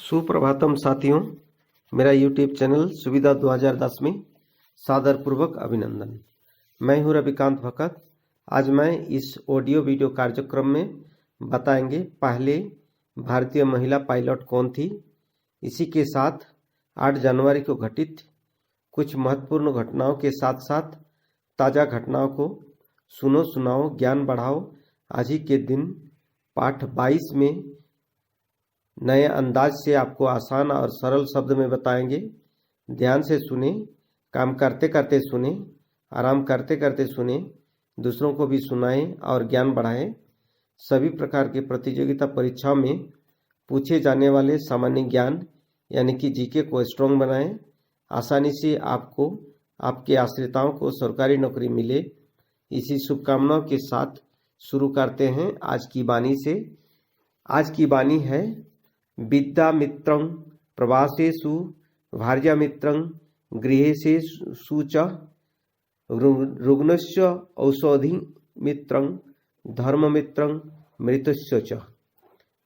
सुप्रभातम साथियों, मेरा YouTube channel सुविधा 2010 में सादरपूर्वक अभिनंदन। मैं हूं रविकांत भगत। आज मैं इस ऑडियो वीडियो कार्यक्रम में बताएंगे पहले भारतीय महिला पायलट कौन थी। इसी के साथ 8 जनवरी को घटित कुछ महत्वपूर्ण घटनाओं के साथ साथ ताज़ा घटनाओं को सुनो सुनाओ ज्ञान बढ़ाओ आज ही के दिन पाठ 22 में नए अंदाज से आपको आसान और सरल शब्द में बताएंगे। ध्यान से सुने, काम करते करते सुने, आराम करते करते सुने, दूसरों को भी सुनाएं और ज्ञान बढ़ाएं। सभी प्रकार की प्रतियोगिता परीक्षाओं में पूछे जाने वाले सामान्य ज्ञान यानी कि जीके को स्ट्रॉन्ग बनाएं। आसानी से आपको आपके आश्रिताओं को सरकारी नौकरी मिले, इसी शुभकामनाओं के साथ शुरू करते हैं आज की वाणी से। आज की वाणी है विद्यामित्रं प्रवासेषु भार्यामित्रं गृहेषु च रुग्णस्य औषधिमित्रं धर्ममित्रं मृतस्य च।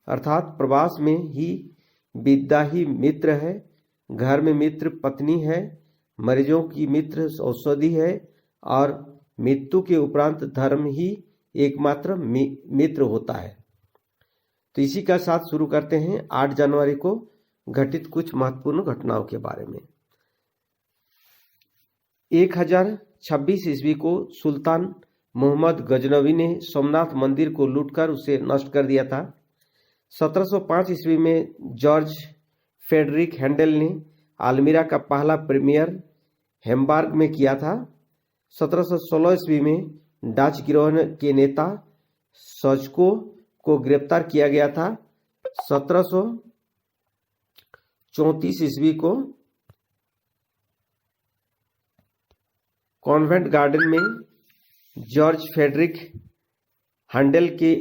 अर्थात प्रवास में ही विद्या ही मित्र है, घर में मित्र पत्नी है, मरीजों की मित्र औषधि है और मृत्यु के उपरांत धर्म ही एकमात्र मित्र होता है। तो इसी का साथ शुरू करते हैं 8 जनवरी को घटित कुछ महत्वपूर्ण घटनाओं के बारे में। 1026 ईस्वी को सुल्तान मोहम्मद गजनवी ने सोमनाथ मंदिर को लूटकर उसे नष्ट कर दिया था। 1705 ईस्वी में जॉर्ज फ्रेडरिक हैंडल ने आलमीरा का पहला प्रीमियर हैम्बर्ग में किया था। 1716 ईस्वी में डच गिरोह के नेता सजको को गिरफ्तार किया गया था। 1734 ईस्वी को कॉन्वेंट गार्डन में जॉर्ज फ्रेडरिक हैंडल के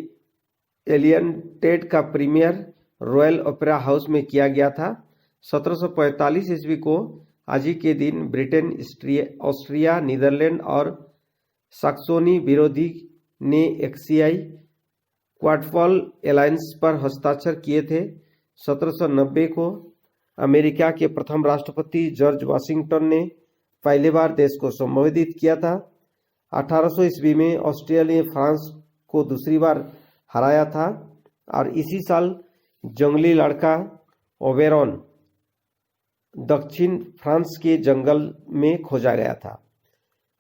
एलियंटेड का प्रीमियर रॉयल ओपेरा हाउस में किया गया था। 1745 ईस्वी को आज ही के दिन ब्रिटेन, ऑस्ट्रिया, नीदरलैंड और सैक्सोनी विरोधी ने एक्सियाई क्वाडफॉल अलायंस पर हस्ताक्षर किए थे। 1790 को अमेरिका के प्रथम राष्ट्रपति जॉर्ज वाशिंगटन ने पहली बार देश को संबोधित किया था। 1800 ईस्वी में ऑस्ट्रिया ने फ्रांस को दूसरी बार हराया था और इसी साल जंगली लड़का ओबेरॉन दक्षिण फ्रांस के जंगल में खोजा गया था।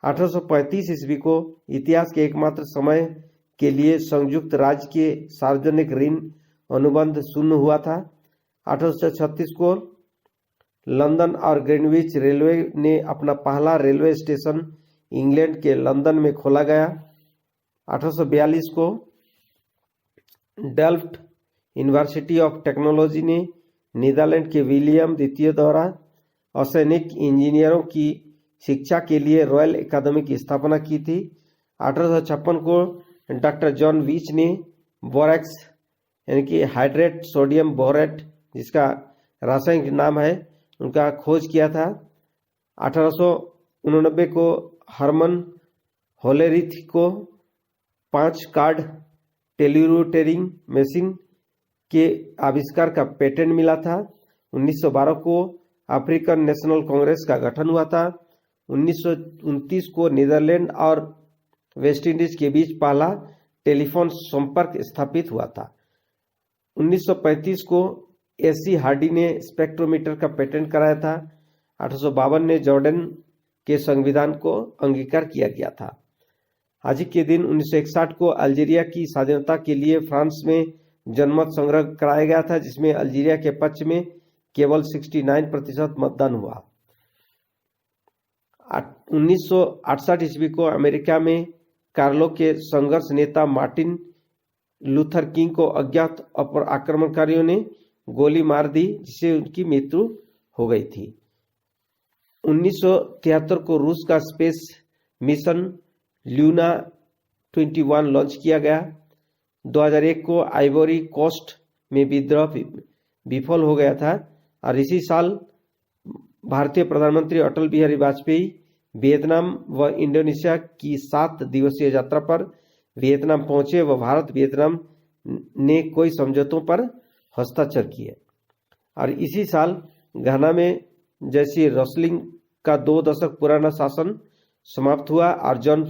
1835 ईस्वी को इतिहास के एकमात्र समय के लिए संयुक्त राज्य के सार्वजनिक ऋण अनुबंध शून्य हुआ था। 1836 को लंदन और ग्रीनविच रेलवे ने अपना पहला रेलवे स्टेशन इंग्लैंड के लंदन में खोला गया। 1842 को डेल्फ्ट यूनिवर्सिटी ऑफ टेक्नोलॉजी ने नीदरलैंड के विलियम द्वितीय द्वारा असैनिक इंजीनियरों की शिक्षा के लिए रॉयल एकेडमी की स्थापना की थी। 1856 को डॉक्टर जॉन वीच ने बोरैक्स यानी कि हाइड्रेट सोडियम बोरेट, जिसका रासायनिक नाम है, उनका खोज किया था। 1889 को हरमन होलेरिथ को 5 कार्ड टेलीरोटेरिंग मशीन के आविष्कार का पेटेंट मिला था। 1912 को अफ्रीकन नेशनल कांग्रेस का गठन हुआ था। 1929 को नीदरलैंड और वेस्टइंडीज के बीच पहला टेलीफोन संपर्क स्थापित हुआ था। 1935 को एसी हार्डी ने स्पेक्ट्रोमीटर का पेटेंट कराया था। 1852 में जॉर्डन के संविधान को अंगीकार किया गया था। आज के दिन 1961 को अल्जीरिया की स्वाधीनता के लिए फ्रांस में जनमत संग्रह कराया गया था, जिसमें अल्जीरिया के पक्ष में केवल 69% मतदान हुआ। 1968 ईस्वी को अमेरिका में कार्लो के संघर्ष नेता मार्टिन लूथर किंग को अज्ञात आक्रमणकारियों ने गोली मार दी, जिससे उनकी मृत्यु हो गई थी। 1973 को रूस का स्पेस मिशन ल्यूना 21 लॉन्च किया गया। 2001 को आइवरी कोस्ट में विद्रोह विफल हो गया था और इसी साल भारतीय प्रधानमंत्री अटल बिहारी वाजपेयी वियतनाम व इंडोनेशिया की 7 दिवसीय यात्रा पर वियतनाम पहुंचे व भारत वियतनाम ने कई समझौतों पर हस्ताक्षर किए। और इसी साल घाना में जैसी रोसलिंग का 2 दशक पुराना शासन समाप्त हुआ और जॉन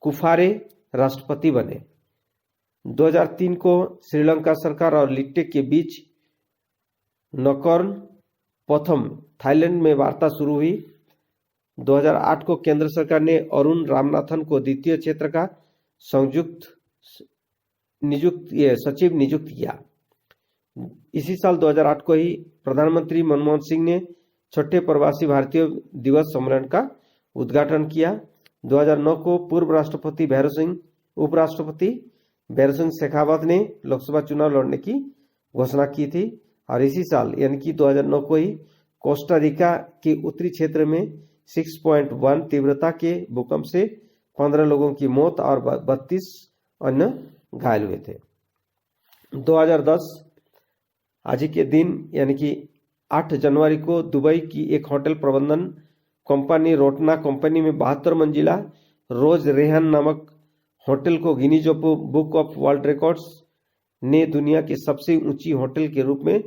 कुफारे राष्ट्रपति बने। 2003 को श्रीलंका सरकार और लिट्टे के बीच नकोर्न पोथम थाईलैंड में वार्ता शुरू हुई। 2008 को केंद्र सरकार ने अरुण रामनाथन को द्वितीय क्षेत्र का संयुक्त सचिव नियुक्त किया। इसी साल 2008 को ही प्रधानमंत्री मनमोहन सिंह ने छठे प्रवासी भारतीय दिवस सम्मेलन का उद्घाटन किया। 2009 को पूर्व राष्ट्रपति उपराष्ट्रपति भैरों सिंह शेखावत ने लोकसभा चुनाव लड़ने की घोषणा की थी और इसी साल यानी कि 2009 को ही कोस्टा रिका के उत्तरी क्षेत्र में 6.1 तीव्रता के भूकंप से 15 लोगों की मौत और 32 अन्य घायल हुए थे। 2010 आज के दिन यानी कि 8 जनवरी को दुबई की एक होटल प्रबंधन कंपनी रोटना कंपनी में 72 मंजिला रोज रेहान नामक होटल को Guinness book of world records ने दुनिया की सबसे ऊंची होटल के रूप में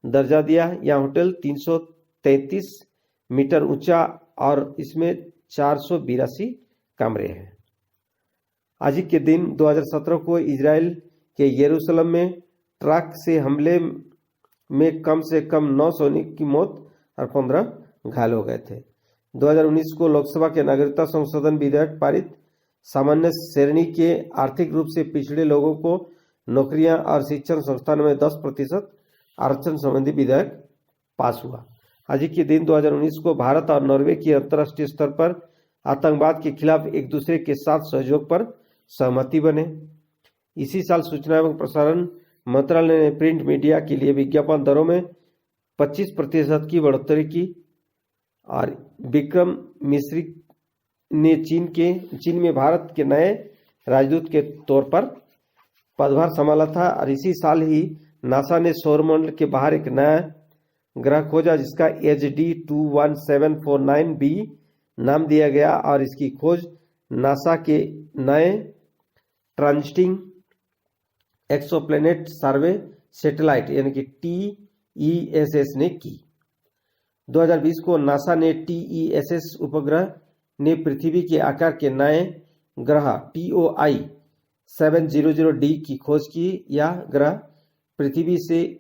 दर्जा दिया। यह होटल 333 मीटर ऊंचा और इसमें 482 कमरे हैं। आज के दिन 2017 को इजराइल के यरूशलेम में ट्रक से हमले में कम से कम 9 सैनिक की मौत और 15 घायल हो गए थे। 2019 को लोकसभा के नागरिकता संशोधन विधेयक पारित। सामान्य श्रेणी के आर्थिक रूप से पिछड़े लोगों को नौकरियां और शिक्षण संस्थानों में 10% आरक्षण संबंधी विधेयक पास हुआ। आज के दिन 2019 को भारत और नॉर्वे की अंतर्राष्ट्रीय स्तर पर आतंकवाद के खिलाफ एक दूसरे के साथ सहयोग पर सहमति बने। इसी साल सूचना एवं प्रसारण मंत्रालय ने प्रिंट मीडिया के लिए विज्ञापन दरों में 25% की बढ़ोतरी की और विक्रम मिश्री ने चीन में भारत के नए राजदूत के तौर पर पदभार संभाला था और इसी साल ही नासा ने सौरमंडल के बाहर एक नया ग्रह खोजा जिसका HD 21749b नाम दिया गया और इसकी खोज नासा के नए ट्रांजिटिंग एक्सोप्लैनेट सर्वे सैटेलाइट यानी कि TESS ने की। 2020 को नासा ने TESS उपग्रह ने पृथ्वी के आकार के नए ग्रह TOI 700D की खोज की। यह ग्रह पृथ्वी से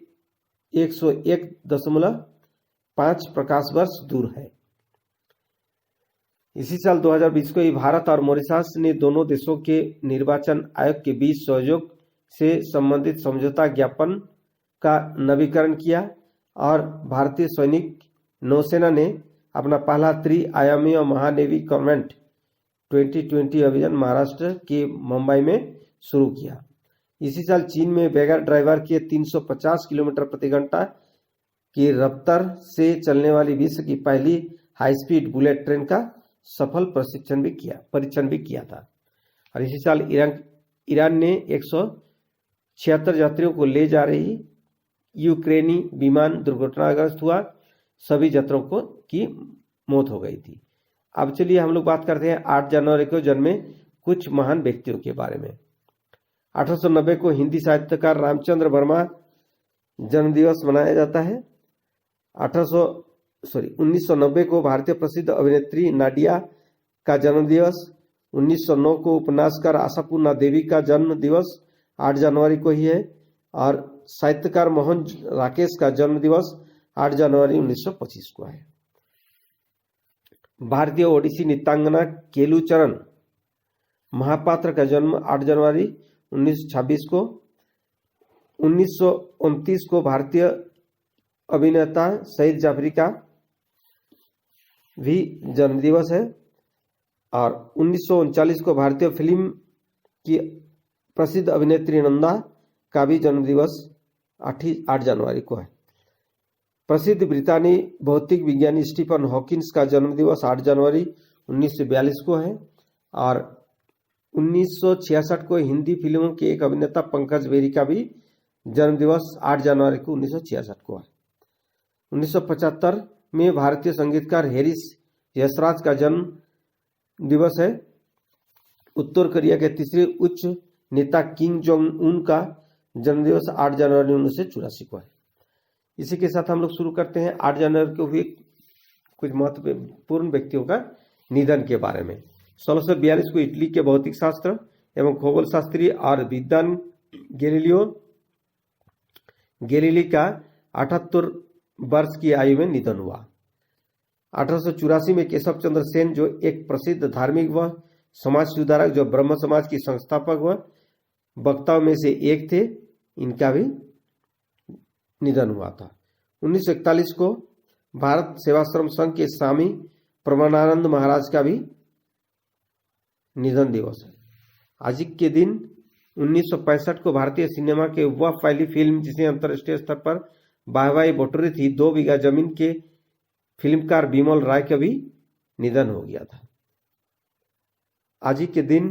101.5 प्रकाश वर्ष दूर है। इसी साल 2020 को ही भारत और मॉरिशस ने दोनों देशों के निर्वाचन आयोग के बीच सहयोग से संबंधित समझौता ज्ञापन का नवीकरण किया और भारतीय सैनिक नौसेना ने अपना पहला त्रिआयामी महानेवी कॉन्वेंट 2020 अभियान महाराष्ट्र के मुंबई में शुरू किया। इसी साल चीन में बगैर ड्राइवर के 350 किलोमीटर प्रति घंटा की रफ्तार से चलने वाली विश्व की पहली हाई स्पीड बुलेट ट्रेन का सफल परीक्षण भी किया था। और इसी साल ईरान ने 176 यात्रियों को ले जा रही यूक्रेनी विमान दुर्घटनाग्रस्त हुआ। सभी यात्रियों की मौत हो गई थी। अब चलिए हम लोग बात करते हैं 8 जनवरी को जन्मे कुछ महान व्यक्तियों के बारे में। 1890 को हिंदी साहित्यकार रामचंद्र वर्मा जन्मदिवस मनाया जाता है। 1990 को भारतीय प्रसिद्ध अभिनेत्री नाडिया का जन्मदिवस। 1909 को उपन्यासकार आशापूर्णा देवी का जन्म दिवस 8 जनवरी को ही है और साहित्यकार मोहन राकेश का जन्म दिवस 8 जनवरी 1925 को है। भारतीय ओडिसी नृत्यांगना केलुचरण महापात्र का जन्म 8 जनवरी 1926 को। 1929 को भारतीय अभिनेता सईद जाफरी का भी जन्मदिवस है और 1939 को भारतीय फिल्म की प्रसिद्ध अभिनेत्री नंदा का भी जन्मदिवस 8 जनवरी को है। प्रसिद्ध ब्रितानी भौतिक विज्ञानी स्टीफन हॉकिंस का जन्मदिवस 8 जनवरी 1942 को है और 1966 को हिंदी फिल्मों के एक अभिनेता पंकज बेरी का भी जन्मदिवस 8 जनवरी को 1966 को है। 1975 में भारतीय संगीतकार हैरिस यशराज का जन्म दिवस है। उत्तर कोरिया के तीसरे उच्च नेता किम जोंग उन का जन्मदिवस 8 जनवरी 1984 को है। इसी के साथ हम लोग शुरू करते हैं 8 जनवरी को हुए कुछ महत्वपूर्ण व्यक्तियों का निधन के बारे में। 1642 को इटली के भौतिक शास्त्र एवं खगोल शास्त्री और विद्वान गैलीली का 78 वर्ष की आयु में निधन हुआ। 1884 में केशव चंद्र सेन, जो एक प्रसिद्ध धार्मिक व समाज सुधारक, जो ब्रह्म समाज की संस्थापक व वक्ताओं में से एक थे, इनका भी निधन हुआ था। 1941 को भारत सेवाश्रम संघ के स्वामी परमानंद महाराज का भी निधन दिवस है। आज के दिन 1965 को भारतीय सिनेमा के वह पहली फिल्म जिसे अंतर्राष्ट्रीय स्तर पर वाहवाही बटोरी थी, 2 बीघा जमीन के फिल्मकार बिमल राय का भी निधन हो गया था। आज के दिन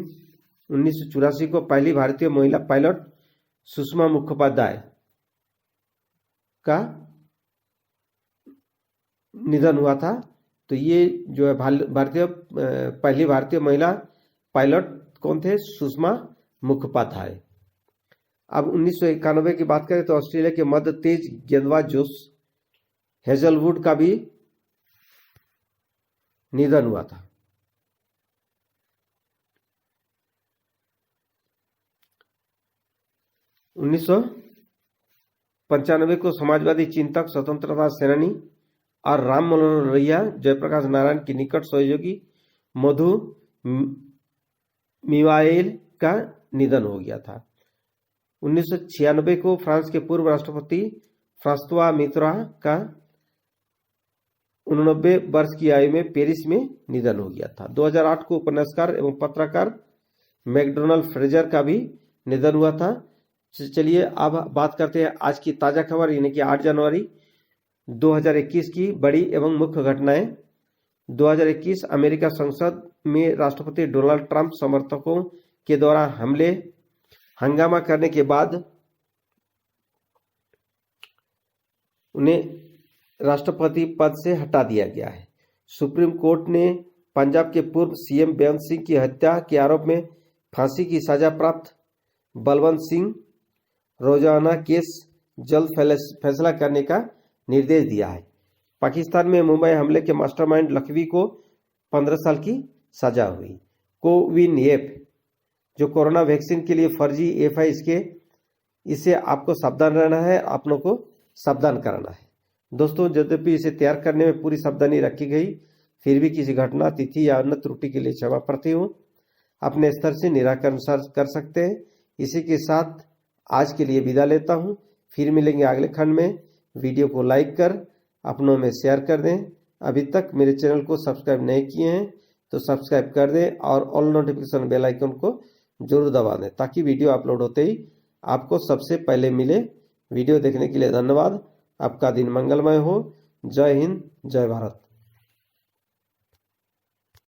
1984 को पहली भारतीय महिला पायलट सुषमा मुखोपाध्याय का निधन हुआ था। तो ये जो है पहली भारतीय महिला पायलट कौन थे? सुषमा मुखोपाध्याय। अब 1991 की बात करें तो ऑस्ट्रेलिया के मध्य तेज गेंदबाज जोश हेजलवुड का भी निधन हुआ था। उन्नीस सौ 95 को समाजवादी चिंतक, स्वतंत्रता सेनानी और राम मनोहर लोहिया, जयप्रकाश नारायण की निकट सहयोगी मधु मिवाइल का निधन हो गया था। 1996 को फ्रांस के पूर्व राष्ट्रपति फ्रांसवा मित्रों का 89 वर्ष की आयु में पेरिस में निधन हो गया था। 2008 को उपन्यासकार एवं पत्रकार मैकडोनाल्ड फ्रेजर का भी निधन हुआ था। चलिए अब बात करते हैं आज की ताजा खबर, यानी कि 8 जनवरी 2021 की बड़ी एवं मुख्य घटनाएं। 2021 अमेरिका संसद में राष्ट्रपति डोनाल्ड ट्रंप समर्थकों के द्वारा हंगामा करने के बाद उन्हें राष्ट्रपति पद से हटा दिया गया है। सुप्रीम कोर्ट ने पंजाब के पूर्व सीएम बेअंत सिंह की हत्या के आरोप में फांसी की सजा प्राप्त बलवंत सिंह रोजाना केस जल्द फैसला करने का निर्देश दिया है। पाकिस्तान में मुंबई हमले के मास्टरमाइंड लखवी को 15 साल की सजा हुई। कोविन ऐप जो कोरोना वैक्सीन के लिए फर्जी ऐप है, इससे आपको सावधान रहना है, अपनों को सावधान कराना है। दोस्तों, यद्यपि इसे तैयार करने में पूरी सावधानी रखी गई, फिर भी किसी घटना, तिथि या अन्य त्रुटि के लिए क्षमा प्रार्थी हूँ। अपने स्तर से निराकरण कर सकते हैं। इसी के साथ आज के लिए विदा लेता हूँ। फिर मिलेंगे अगले खंड में। वीडियो को लाइक कर अपनों में शेयर कर दें। अभी तक मेरे चैनल को सब्सक्राइब नहीं किए हैं तो सब्सक्राइब कर दें और ऑल नोटिफिकेशन बेल आइकन को जरूर दबा दें, ताकि वीडियो अपलोड होते ही आपको सबसे पहले मिले। वीडियो देखने के लिए धन्यवाद। आपका दिन मंगलमय हो। जय हिंद, जय भारत।